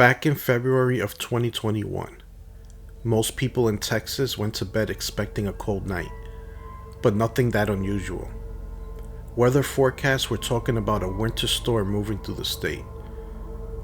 Back in February of 2021, most people in Texas went to bed expecting a cold night, but nothing that unusual. Weather forecasts were talking about a winter storm moving through the state,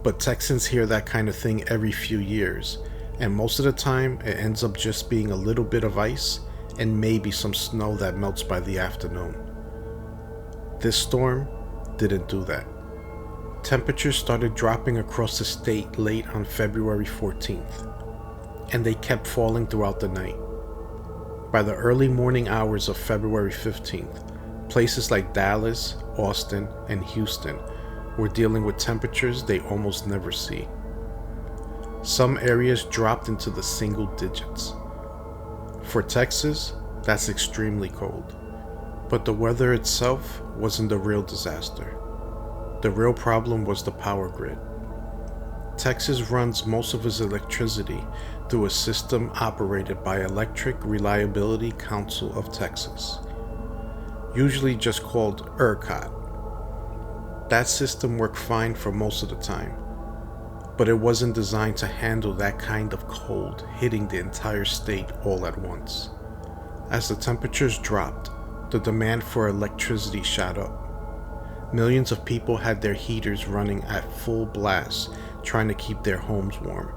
but Texans hear that kind of thing every few years, and most of the time it ends up just being a little bit of ice and maybe some snow that melts by the afternoon. This storm didn't do that. Temperatures started dropping across the state late on February 14th, and they kept falling throughout the night. By the early morning hours of February 15th, places like Dallas, Austin, and Houston were dealing with temperatures they almost never see. Some areas dropped into the single digits. For Texas, that's extremely cold, but the weather itself wasn't the real disaster. The real problem was the power grid. Texas runs most of its electricity through a system operated by Electric Reliability Council of Texas, usually just called ERCOT. That system worked fine for most of the time, but it wasn't designed to handle that kind of cold hitting the entire state all at once. As the temperatures dropped, the demand for electricity shot up. Millions of people had their heaters running at full blast, trying to keep their homes warm.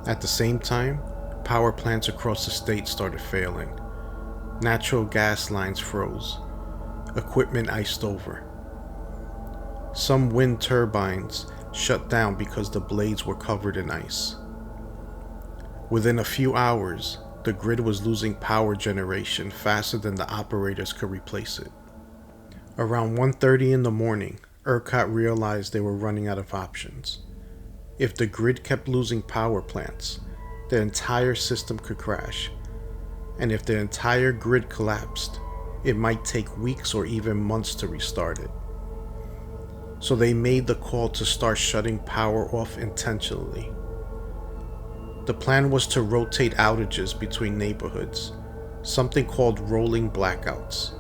At the same time, power plants across the state started failing. Natural gas lines froze. Equipment iced over. Some wind turbines shut down because the blades were covered in ice. Within a few hours, the grid was losing power generation faster than the operators could replace it. Around 1:30 in the morning, ERCOT realized they were running out of options. If the grid kept losing power plants, the entire system could crash. And if the entire grid collapsed, it might take weeks or even months to restart it. So they made the call to start shutting power off intentionally. The plan was to rotate outages between neighborhoods, something called rolling blackouts.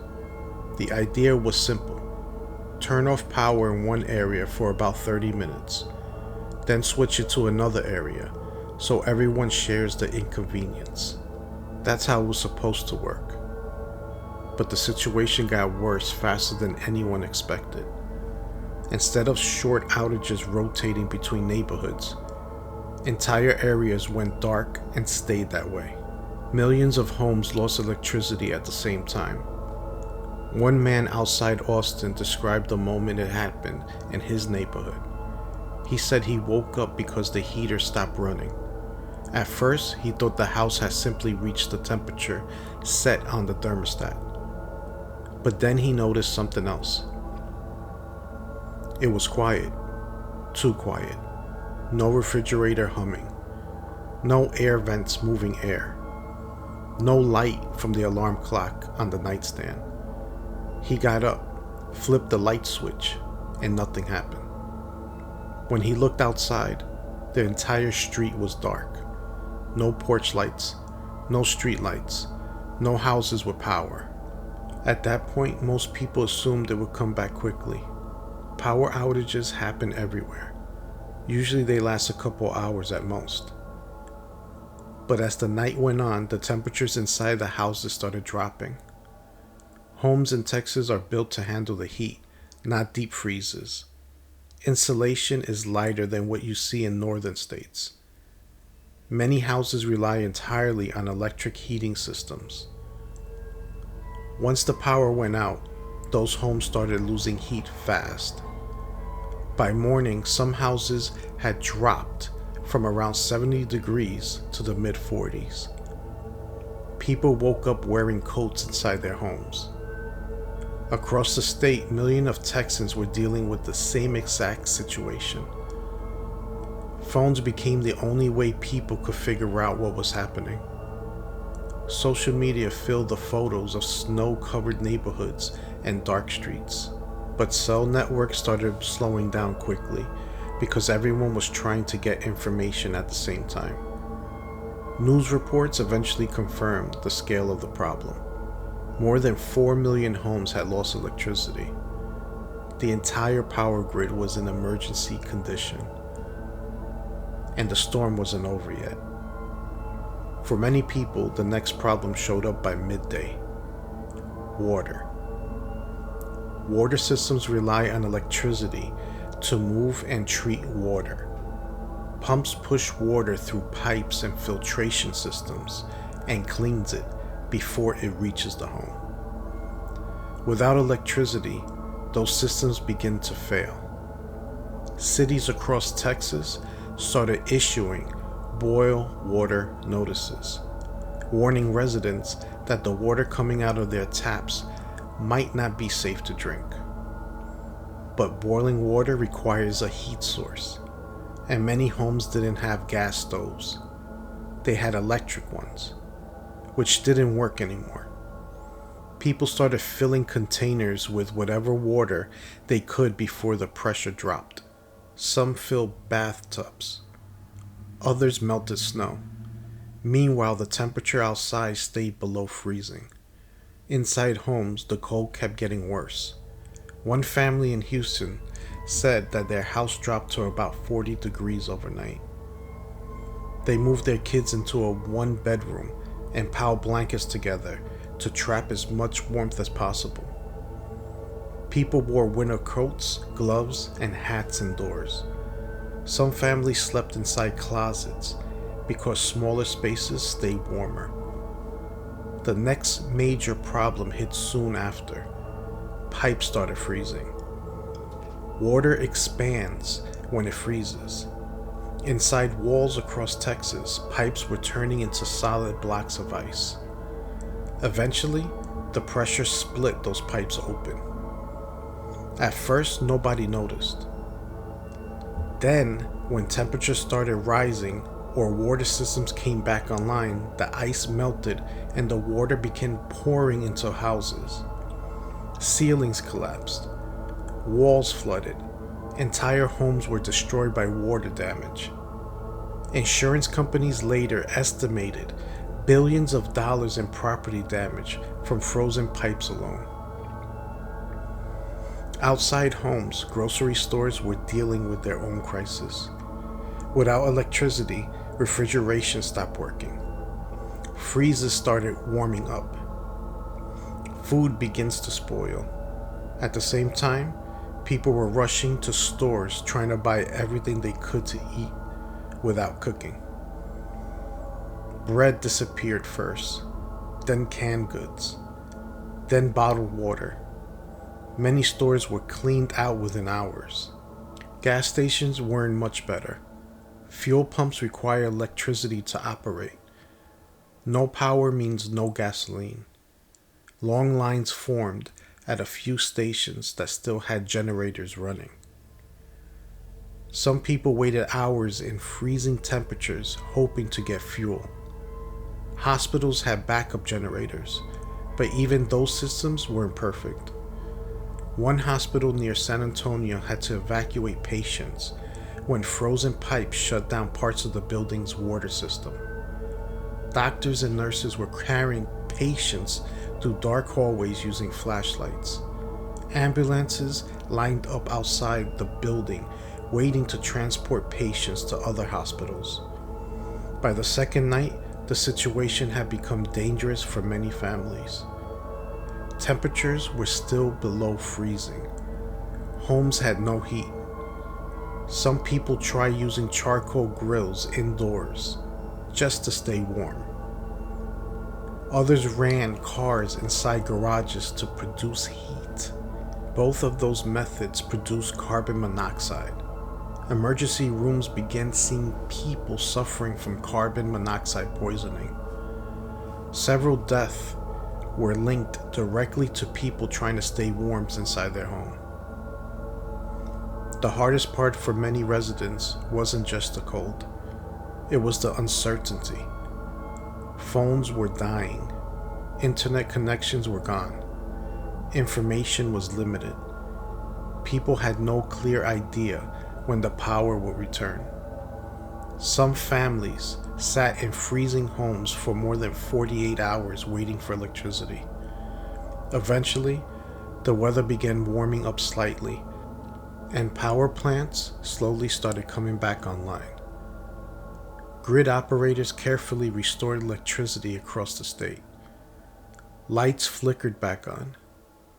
The idea was simple. Turn off power in one area for about 30 minutes, then switch it to another area so everyone shares the inconvenience. That's how it was supposed to work. But the situation got worse faster than anyone expected. Instead of short outages rotating between neighborhoods, entire areas went dark and stayed that way. Millions of homes lost electricity at the same time. One man outside Austin described the moment it happened in his neighborhood. He said he woke up because the heater stopped running. At first, he thought the house had simply reached the temperature set on the thermostat. But then he noticed something else. It was quiet. Too quiet. No refrigerator humming. No air vents moving air. No light from the alarm clock on the nightstand. He got up, flipped the light switch, and nothing happened. When he looked outside, the entire street was dark. No porch lights, no street lights, no houses with power. At that point, most people assumed it would come back quickly. Power outages happen everywhere. Usually they last a couple hours at most. But as the night went on, the temperatures inside the houses started dropping. Homes in Texas are built to handle the heat, not deep freezes. Insulation is lighter than what you see in northern states. Many houses rely entirely on electric heating systems. Once the power went out, those homes started losing heat fast. By morning, some houses had dropped from around 70 degrees to the mid-40s. People woke up wearing coats inside their homes. Across the state, millions of Texans were dealing with the same exact situation. Phones became the only way people could figure out what was happening. Social media filled the photos of snow-covered neighborhoods and dark streets, but cell networks started slowing down quickly because everyone was trying to get information at the same time. News reports eventually confirmed the scale of the problem. More than 4 million homes had lost electricity. The entire power grid was in emergency condition. and the storm wasn't over yet. For many people, the next problem showed up by midday. Water. Water systems rely on electricity to move and treat water. Pumps push water through pipes and filtration systems and cleans it before it reaches the home. Without electricity, those systems begin to fail. Cities across Texas started issuing boil water notices, warning residents that the water coming out of their taps might not be safe to drink. But boiling water requires a heat source, and many homes didn't have gas stoves. They had electric ones, which didn't work anymore. People started filling containers with whatever water they could before the pressure dropped. Some filled bathtubs. Others melted snow. Meanwhile, the temperature outside stayed below freezing. Inside homes, the cold kept getting worse. One family in Houston said that their house dropped to about 40 degrees overnight. They moved their kids into a one-bedroom and piled blankets together to trap as much warmth as possible. People wore winter coats, gloves, and hats indoors. Some families slept inside closets because smaller spaces stayed warmer. The next major problem hit soon after. Pipes started freezing. Water expands when it freezes. Inside walls across Texas, pipes were turning into solid blocks of ice. Eventually, the pressure split those pipes open. At first, nobody noticed. Then, when temperatures started rising or water systems came back online, the ice melted and the water began pouring into houses. Ceilings collapsed. Walls flooded. Entire homes were destroyed by water damage. Insurance companies later estimated billions of dollars in property damage from frozen pipes alone. Outside homes, grocery stores were dealing with their own crisis. Without electricity, refrigeration stopped working. Freezers started warming up. Food begins to spoil. At the same time, people were rushing to stores trying to buy everything they could to eat without cooking. Bread disappeared first, then canned goods, then bottled water. Many stores were cleaned out within hours. Gas stations weren't much better. Fuel pumps require electricity to operate. No power means no gasoline. Long lines formed at a few stations that still had generators running. Some people waited hours in freezing temperatures hoping to get fuel. Hospitals had backup generators, but even those systems weren't perfect. One hospital near San Antonio had to evacuate patients when frozen pipes shut down parts of the building's water system. Doctors and nurses were carrying patients through dark hallways using flashlights. Ambulances lined up outside the building, waiting to transport patients to other hospitals. By the second night, the situation had become dangerous for many families. Temperatures were still below freezing. Homes had no heat. Some people tried using charcoal grills indoors just to stay warm. Others ran cars inside garages to produce heat. Both of those methods produced carbon monoxide. Emergency rooms began seeing people suffering from carbon monoxide poisoning. Several deaths were linked directly to people trying to stay warm inside their home. The hardest part for many residents wasn't just the cold. It was the uncertainty. Phones were dying. Internet connections were gone. Information was limited. People had no clear idea when the power would return. Some families sat in freezing homes for more than 48 hours waiting for electricity. Eventually, the weather began warming up slightly, and power plants slowly started coming back online. Grid operators carefully restored electricity across the state. Lights flickered back on.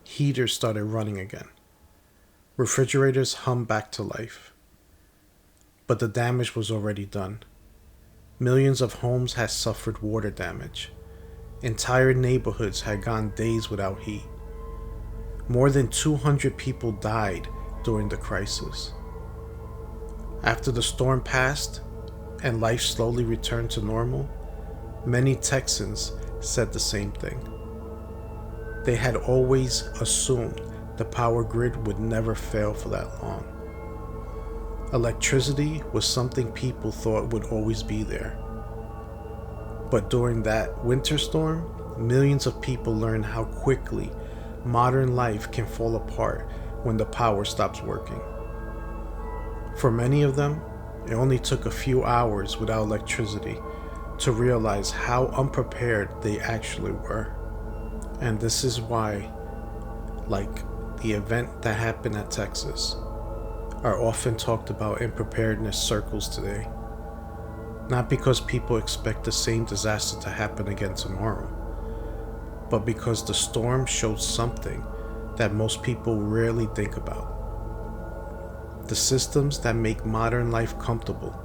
Heaters started running again. Refrigerators hummed back to life. But the damage was already done. Millions of homes had suffered water damage. Entire neighborhoods had gone days without heat. More than 200 people died during the crisis. After the storm passed and life slowly returned to normal, many Texans said the same thing. They had always assumed the power grid would never fail for that long. Electricity was something people thought would always be there. But during that winter storm, millions of people learned how quickly modern life can fall apart when the power stops working. For many of them, it only took a few hours without electricity to realize how unprepared they actually were. And this is why, like the event that happened at Texas, are often talked about in preparedness circles today. Not because people expect the same disaster to happen again tomorrow, but because the storm showed something that most people rarely think about. The systems that make modern life comfortable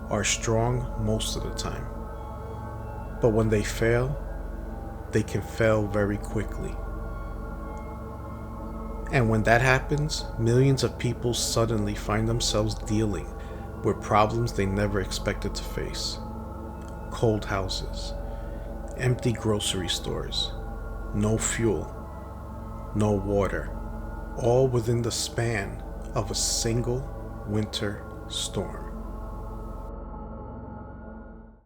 are strong most of the time. But when they fail, they can fail very quickly. And when that happens, millions of people suddenly find themselves dealing with problems they never expected to face. Cold houses, empty grocery stores, no fuel, no water, all within the span of a single winter storm.